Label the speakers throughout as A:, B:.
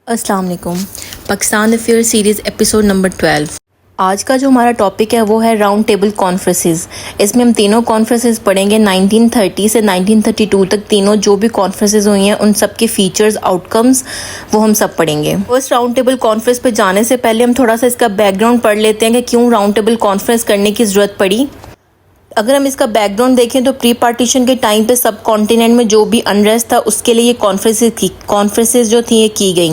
A: अस्सलाम वालेकुम। Pakistan affair series episode number 12। आज का जो हमारा टॉपिक है वो है राउंड टेबल कॉन्फ्रेंसेस। इसमें हम तीनों कॉन्फ्रेंसेस पढ़ेंगे 1930 से 1932 तक। तीनों जो भी कॉन्फ्रेंसेस हुई हैं उन सब के फीचर्स, आउटकम्स वो हम सब पढ़ेंगे। फर्स्ट राउंड टेबल कॉन्फ्रेंस पे जाने से पहले हम थोड़ा सा इसका बैकग्राउंड पढ़ लेते हैं कि क्यों राउंड टेबल कॉन्फ्रेंस करने की ज़रूरत पड़ी। अगर हम इसका बैकग्राउंड देखें तो प्री पार्टीशन के टाइम पे सब कॉन्टिनेंट में जो भी अनरेस्ट था उसके लिए ये कॉन्फ्रेंसेस जो थी ये की गई।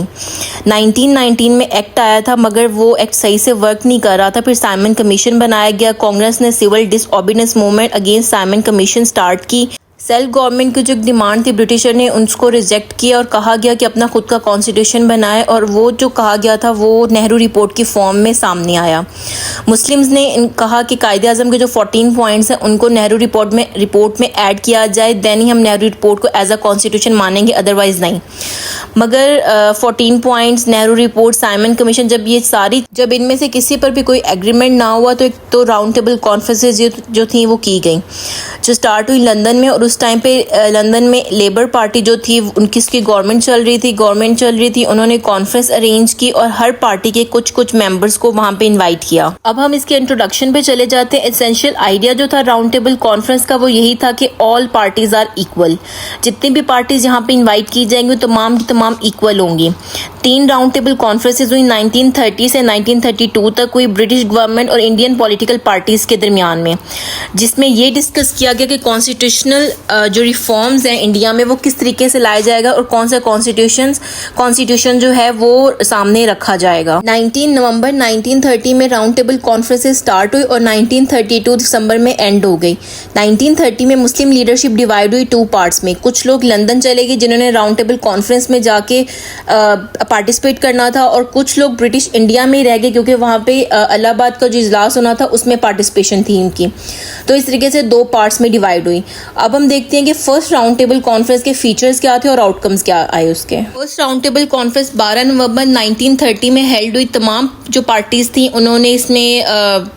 A: 1919 में एक्ट आया था मगर वो एक्ट सही से वर्क नहीं कर रहा था। फिर साइमन कमीशन बनाया गया। कांग्रेस ने civil disobedience movement against Simon commission start की। सेल्फ गवर्नमेंट की जो डिमांड थी ब्रिटिशर ने उसको रिजेक्ट किया और कहा गया कि अपना खुद का कॉन्स्टिट्यूशन बनाए, और वो जो कहा गया था वो नेहरू रिपोर्ट की फॉर्म में सामने आया। मुस्लिम्स ने कहा कि कायदे आज़म के जो 14 पॉइंट्स हैं उनको नेहरू रिपोर्ट में ऐड किया जाए, देन ही हम नेहरू रिपोर्ट को एज अ कॉन्स्टिट्यूशन मानेंगे, अदरवाइज नहीं। मगर 14 points, Nehru report, Simon commission, जब इनमें से किसी पर भी कोई एग्रीमेंट ना हुआ तो एक तो राउंड टेबल कॉन्फ्रेंसेस जो थी वो की गई, जो स्टार्ट हुई लंदन में। और उस टाइम पे लंदन में लेबर पार्टी जो थी उनकी गवर्नमेंट चल रही थी। उन्होंने कॉन्फ्रेंस अरेंज की और हर पार्टी के कुछ मेंबर्स को वहाँ पे इनवाइट किया। अब हम इसके इंट्रोडक्शन पे चले जाते हैं। एसेंशियल आइडिया जो था राउंड टेबल कॉन्फ्रेंस का वो यही था कि ऑल पार्टीज आर इक्वल। जितनी भी पार्टीज यहाँ पे इन्वाइट की जाएंगी तमाम की तमाम इक्वल होंगी। 3 राउंड टेबल कॉन्फ्रेंसेज हुई 1930 से 1932 तक हुई ब्रिटिश गवर्नमेंट और इंडियन पॉलिटिकल पार्टीज के दरमियान में, जिसमें ये डिस्कस किया गया कि कॉन्स्टिट्यूशनल जो रिफॉर्म्स हैं इंडिया में वो किस तरीके से लाया जाएगा और कौन सा कॉन्स्टिट्यूशन जो है वो सामने रखा जाएगा। 19 नवंबर 1930 में राउंड टेबल कॉन्फ्रेंसेस स्टार्ट हुई और 1932 दिसंबर में एंड हो गई। 1930 में मुस्लिम लीडरशिप डिवाइड हुई 2 पार्ट्स में। कुछ लोग लंदन चले गए जिन्होंने राउंड टेबल कॉन्फ्रेंस में जाके पार्टिसिपेट करना था, और कुछ लोग ब्रिटिश इंडिया में ही रह गए क्योंकि वहाँ पे इलाहाबाद का जो इजलास होना था उसमें पार्टिसिपेशन थी उनकी। तो इस तरीके से 2 पार्ट्स में डिवाइड हुई। अब हम देखते हैं कि फर्स्ट राउंड टेबल कॉन्फ्रेंस के फीचर्स क्या थे और आउटकम्स क्या आए उसके। फर्स्ट राउंड टेबल कॉन्फ्रेंस 12 नवंबर 1930 में हेल्ड हुई। तमाम जो पार्टीज थी उन्होंने इसमें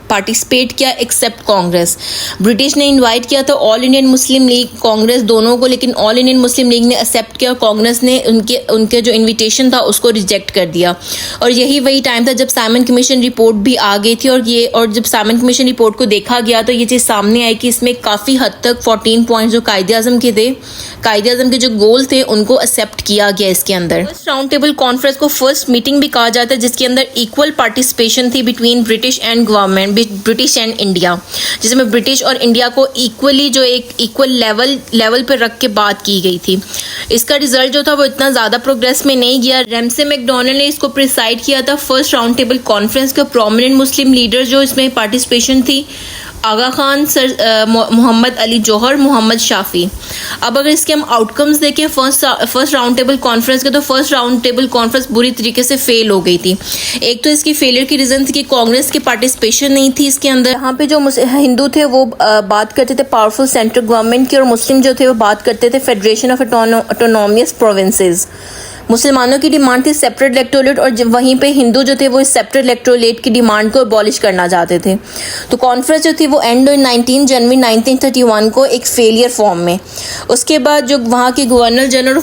A: पार्टिसिपेट किया एक्सेप्ट कांग्रेस। ब्रिटिश ने इनवाइट किया था all Indian Muslim league, Congress, दोनों को, लेकिन ऑल इंडियन मुस्लिम लीग ने एक्सेप्ट किया और कांग्रेस ने उनके जो इन्विटेशन था उसको रिजेक्ट कर दिया। और यही वही टाइम था जब साइमन कमीशन रिपोर्ट भी आ गई थी, और जब साइमन कमीशन रिपोर्ट को देखा गया तो ये चीज़ सामने आई कि इसमें काफ़ी हद तक 14 पॉइंट जो कायदे आज़म के जो गोल थे उनको एक्सेप्ट किया गया इसके अंदर। फर्स्ट राउंड टेबल कॉन्फ्रेंस को फर्स्ट मीटिंग भी कहा जाता है जिसके अंदर इक्वल पार्टिसिपेशन थी between British and government, British and India, जिसमें ब्रिटिश और इंडिया को इक्वली जो एक इक्वल लेवल पर रख के बात की गई थी। इसका रिजल्ट जो था वो इतना ज़्यादा प्रोग्रेस में नहीं गया। रैमसे मैकडोनाल्ड ने इसको प्रिसाइड किया था फर्स्ट राउंड टेबल कॉन्फ्रेंस का। प्रोमिनेंट मुस्लिम लीडर जो इसमें पार्टिसिपेशन थी, आगा खान, सर मोहम्मद अली जौहर, मोहम्मद शाफी। अब अगर इसके हम आउटकम्स देखें फर्स्ट राउंड टेबल कॉन्फ्रेंस के, तो फर्स्ट राउंड टेबल कॉन्फ्रेंस बुरी तरीके से फेल हो गई थी। एक तो इसकी फेलियर की रीज़न थी कि कांग्रेस की पार्टिसिपेशन नहीं थी इसके अंदर। यहाँ पे जो हिंदू थे वो बात करते थे पावरफुल सेंट्रल गवर्नमेंट की, और मुस्लिम जो थे वो बात करते थे फेडरेशन ऑफ ऑटोनोमियस प्रोविंसेस। मुसलमानों की डिमांड थी सेपरेट इलेक्टोरेट, और वहीं पे हिंदू जो थे वो इस सेपरेट इलेक्टोरेट की डिमांड को अबॉलिश करना चाहते थे। तो कॉन्फ्रेंस जो थी वो एंड हुई 19 जनवरी 1931 को एक फेलियर फॉर्म में। उसके बाद जो वहाँ के गवर्नर जनरल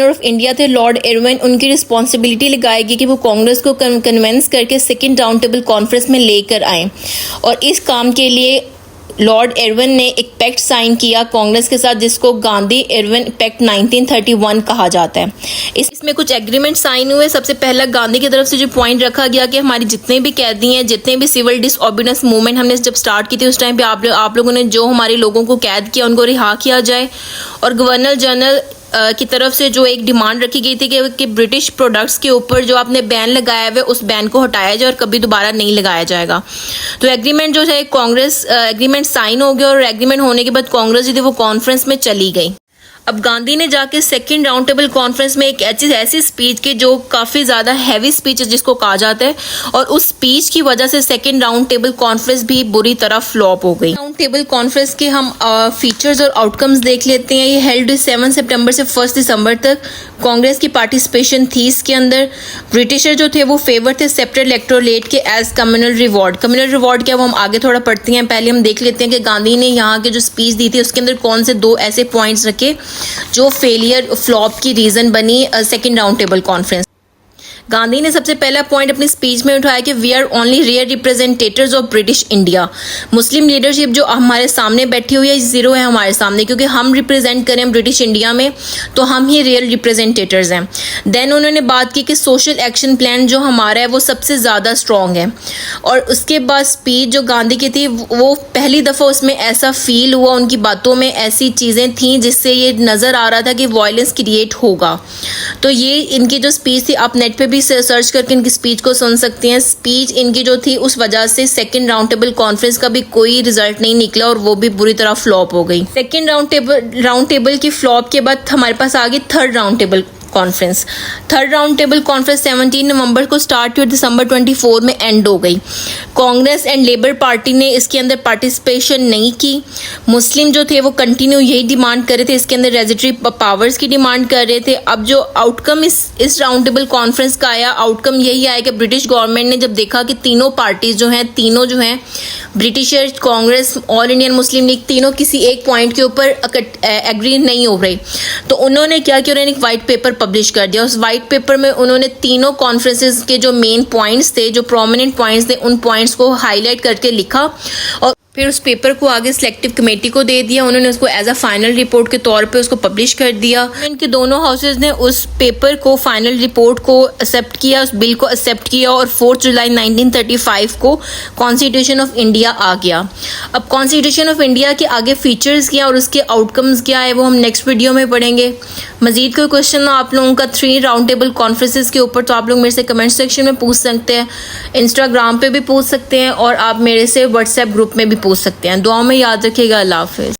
A: ऑफ इंडिया थे लॉर्ड इरविन, उनकी रिस्पॉन्सिबिलिटी लगाएगी कि वो कांग्रेस को कन्विंस करके सेकेंड राउंड टेबल कॉन्फ्रेंस में लेकर आए, और इस काम के लिए लॉर्ड इरविन ने एक पैक्ट साइन किया कांग्रेस के साथ जिसको गांधी इरविन पैक्ट 1931 कहा जाता है। इसमें कुछ एग्रीमेंट साइन हुए। सबसे पहला गांधी की तरफ से जो पॉइंट रखा गया कि हमारी जितने भी कैदी हैं, जितने भी सिविल डिसओबीडियंस मूवमेंट हमने जब स्टार्ट की थी उस टाइम पे आप लोगों ने जो हमारे लोगों को कैद किया उनको रिहा किया जाए। और गवर्नर जनरल की तरफ से जो एक डिमांड रखी गई थी कि ब्रिटिश प्रोडक्ट्स के ऊपर जो आपने बैन लगाया हुआ है उस बैन को हटाया जाए और कभी दोबारा नहीं लगाया जाएगा। तो एग्रीमेंट जो है कांग्रेस एग्रीमेंट साइन हो गया, और एग्रीमेंट होने के बाद कांग्रेस जो थी वो कॉन्फ्रेंस में चली गई। अब गांधी ने जाके सेकेंड राउंड टेबल कॉन्फ्रेंस में एक ऐसी स्पीच की जो काफ़ी ज़्यादा हैवी स्पीच है जिसको कहा जाता है, और उस स्पीच की वजह से सेकेंड राउंड टेबल कॉन्फ्रेंस भी बुरी तरह फ्लॉप हो गई। राउंड टेबल कॉन्फ्रेंस के हम फीचर्स और आउटकम्स देख लेते हैं। ये हेल्ड 7 सितंबर से 1 दिसंबर तक। कांग्रेस की पार्टिसिपेशन थी इसके अंदर। ब्रिटिशर जो थे वो फेवर थे सेपरेट इलेक्टोरेट के as communal reward. Communal reward क्या, वो हम आगे थोड़ा पढ़ते हैं। पहले हम देख लेते हैं कि गांधी ने यहाँ के जो स्पीच दी थी उसके अंदर कौन से 2 ऐसे पॉइंट्स रखे जो फेलियर फ्लॉप की रीज़न बनी second round table conference. Gandhi ने सबसे पहला पॉइंट अपनी स्पीच में उठाया कि we are only real representatives of British India. Muslim leadership जो हमारे सामने बैठी हुई है जीरो है हमारे सामने, क्योंकि हम रिप्रेजेंट करें ब्रिटिश इंडिया में तो हम ही रियल रिप्रेजेंटेटर्स हैं। देन उन्होंने बात की कि सोशल एक्शन प्लान जो हमारा है वो सबसे ज़्यादा स्ट्रॉन्ग है। और उसके बाद स्पीच जो गांधी की थी वो पहली दफ़ा उसमें ऐसा फील हुआ, उनकी बातों में ऐसी चीज़ें थीं जिससे ये नज़र आ रहा था कि वायलेंस क्रिएट होगा। तो ये इनकी जो स्पीच थी आप नेट पे भी सर्च करके इनकी स्पीच को सुन सकते हैं। स्पीच इनकी जो थी उस वजह से सेकंड राउंड टेबल कॉन्फ्रेंस का भी कोई रिजल्ट नहीं निकला और वो भी बुरी तरह फ्लॉप हो गई। सेकंड राउंड टेबल की फ्लॉप के बाद हमारे पास आ गई third round table conference. Third round table conference 17 नवंबर को स्टार्ट हुई और दिसंबर 24 में एंड हो गई। कांग्रेस एंड लेबर पार्टी ने इसके अंदर पार्टिसिपेशन नहीं की। मुस्लिम जो थे वो कंटिन्यू यही डिमांड कर रहे थे, इसके अंदर रेजिटरी पावर्स की डिमांड कर रहे थे। अब जो आउटकम इस राउंड टेबल कॉन्फ्रेंस का आया, आउटकम यही आया कि ब्रिटिश गवर्नमेंट ने जब देखा कि तीनों पार्टीज जो हैं, तीनों जो हैं Britishers, Congress, all Indian Muslim league, तीनों किसी एक पॉइंट के ऊपर एग्री नहीं हो रही, तो उन्होंने क्या किया, उन्होंने एक वाइट पेपर पब्लिश कर दिया। उस वाइट पेपर में उन्होंने तीनों कॉन्फ्रेंसेस के जो मेन पॉइंट्स थे, जो प्रोमिनेंट पॉइंट्स थे, उन पॉइंट्स को हाईलाइट करके लिखा और फिर उस पेपर को आगे सिलेक्टिव कमेटी को दे दिया। उन्होंने उसको एज अ फाइनल रिपोर्ट के तौर पे उसको पब्लिश कर दिया। इनके दोनों हाउसेज ने उस पेपर को, फाइनल रिपोर्ट को एक्सेप्ट किया, उस बिल को एक्सेप्ट किया और 4 जुलाई 1935 को कॉन्स्टिट्यूशन ऑफ इंडिया आ गया। अब कॉन्स्टिट्यूशन ऑफ इंडिया के आगे फीचर्स क्या और उसके आउटकम्स क्या है वो हम नेक्स्ट वीडियो में पढ़ेंगे। मजीद कोई क्वेश्चन आप लोगों का 3 राउंड टेबल कॉन्फ्रेंसेस के ऊपर तो आप लोग मेरे से कमेंट सेक्शन में पूछ सकते हैं, इंस्टाग्राम पे भी पूछ सकते हैं और आप मेरे से व्हाट्सएप ग्रुप में भी पूछ सकते हैं। दुआ में याद रखिएगा। अल्लाह हाफिज़।